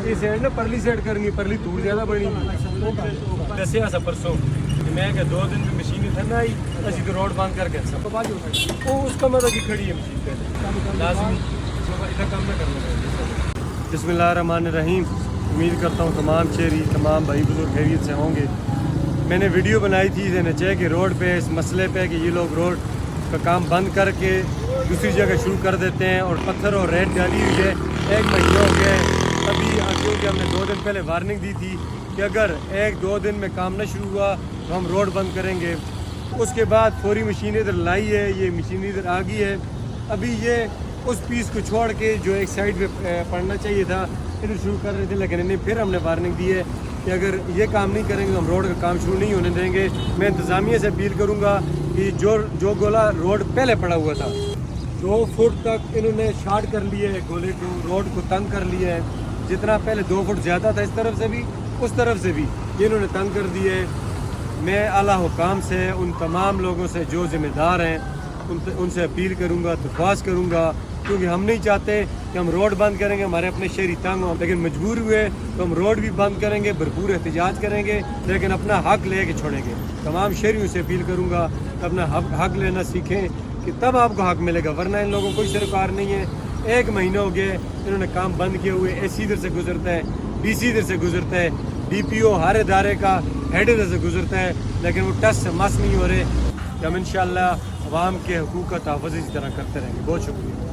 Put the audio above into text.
یہ سائڈ نا پرلی سائڈ کرنی پرلی دور زیادہ بنی دسیا سا پرسوں میں کہ 2 دن میں مشین تھا نا آئی اسی تو روڈ بند کر کے سب وہ اس کا مطلب کہ کھڑی ہے مشین پہلے لازمی اتنا کام نہ کرنا. بسم اللہ الرحمن الرحیم. امید کرتا ہوں تمام شہری تمام بھائی بزرگ خیریت سے ہوں گے. میں نے ویڈیو بنائی تھی نچے کے روڈ پہ اس مسئلے پہ کہ یہ لوگ روڈ کا کام بند کر کے دوسری جگہ شروع کر دیتے ہیں اور پتھر اور ریت ڈالی ہوئی ہے. 1 مہینہ ہو گیا ہے. ابھی کیونکہ ہم نے 2 دن پہلے وارننگ دی تھی کہ اگر 1-2 دن میں کام نہ شروع ہوا تو ہم روڈ بند کریں گے. اس کے بعد فوری مشین ادھر لائی ہے, یہ مشین ادھر آ گئی ہے. ابھی یہ اس پیس کو چھوڑ کے جو ایک سائڈ پہ پڑنا چاہیے تھا ادھر شروع کر رہے تھے, لیکن انہیں پھر ہم نے وارننگ دی ہے کہ اگر یہ کام نہیں کریں گے تو ہم روڈ کا کام شروع نہیں ہونے دیں گے. میں انتظامیہ سے اپیل کروں گا کہ جو گولا روڈ پہلے پڑا ہوا تھا 2 فٹ تک انہوں نے شارٹ کر لیا ہے, گولے کو روڈ کو تنگ کر لیا ہے. جتنا پہلے 2 فٹ زیادہ تھا اس طرف سے بھی اس طرف سے بھی یہ انہوں نے تنگ کر دیا ہے. میں اعلیٰ حکام سے ان تمام لوگوں سے جو ذمہ دار ہیں ان سے اپیل کروں گا, درخواست کروں گا, کیونکہ ہم نہیں چاہتے کہ ہم روڈ بند کریں گے ہمارے اپنے شہری تنگ ہوں, لیکن مجبور ہوئے تو ہم روڈ بھی بند کریں گے, بھرپور احتجاج کریں گے, لیکن اپنا حق لے کے چھوڑیں گے. تمام شہریوں سے اپیل کروں گا اپنا حق لینا سیکھیں کہ تب آپ کو حق ملے گا, ورنہ ان لوگوں کو کوئی سرکار نہیں ہے. 1 مہینہ ہو گیا انہوں نے کام بند کیے ہوئے. اے سی ادھر سے گزرتا ہے, ڈی سی ادھر سے گزرتا ہے, ڈی پی او ہر ادارے کا ہیڈ ادھر سے گزرتا ہے, لیکن وہ ٹس سے مس نہیں ہو رہے. کہ ہم انشاءاللہ عوام کے حقوق کا تحفظ اسی طرح کرتے رہیں گے. بہت شکریہ.